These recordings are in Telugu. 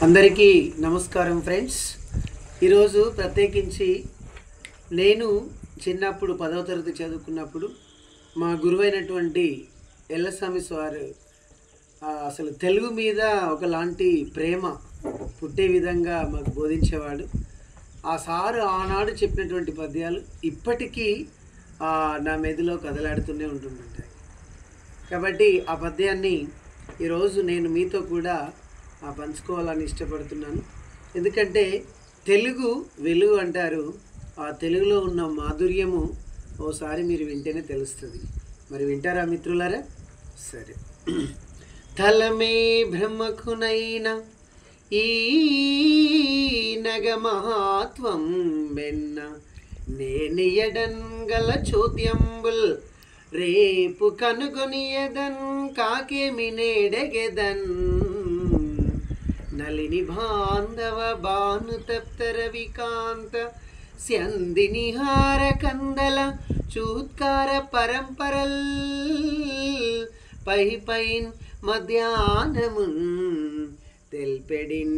అందరికీ నమస్కారం ఫ్రెండ్స్. ఈరోజు ప్రత్యేకించి నేను చిన్నప్పుడు 10వ తరగతి చదువుకున్నప్పుడు మా గురువైనటువంటి ఎల్లస్వామి సార్ అసలు తెలుగు మీద ఒకలాంటి ప్రేమ పుట్టే విధంగా మాకు బోధించేవాడు. ఆ సారు ఆనాడు చెప్పినటువంటి పద్యాలు ఇప్పటికీ నా మెదడులో కదలాడుతూనే ఉంటుంటాయి. కాబట్టి ఆ పద్యాన్ని ఈరోజు నేను మీతో కూడా పంచుకోవాలని ఇష్టపడుతున్నాను. ఎందుకంటే తెలుగు వెలుగు అంటారు. ఆ తెలుగులో ఉన్న మాధుర్యము ఓసారి మీరు వింటేనే తెలుస్తుంది. మరి వింటారా మిత్రులారా? సరే. తలమే బ్రహ్మకునైన ఈ నగ మహాత్వం వెన్న నేనియడన్ గల చోద్యంబుల్ రేపు కనుగొనియదన్ కాకేమి నేడగెదన్ నలిని బాంధవ భాను తప్తర వికాంత స్యందినిహార కందల చూత్కార పరంపరల్ పై పైన్ మధ్యాహ్నమున్ తెల్పెడిన్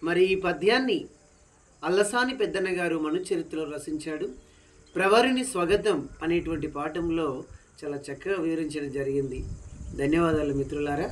మరి ఈ పద్యాన్ని అల్లసాని పెద్దన్న గారు మనుచరిత్రలో రచించాడు. ప్రవరుని స్వాగతం అనేటువంటి పాఠంలో చాలా చక్కగా వివరించడం జరిగింది. ధన్యవాదాలు మిత్రులారా.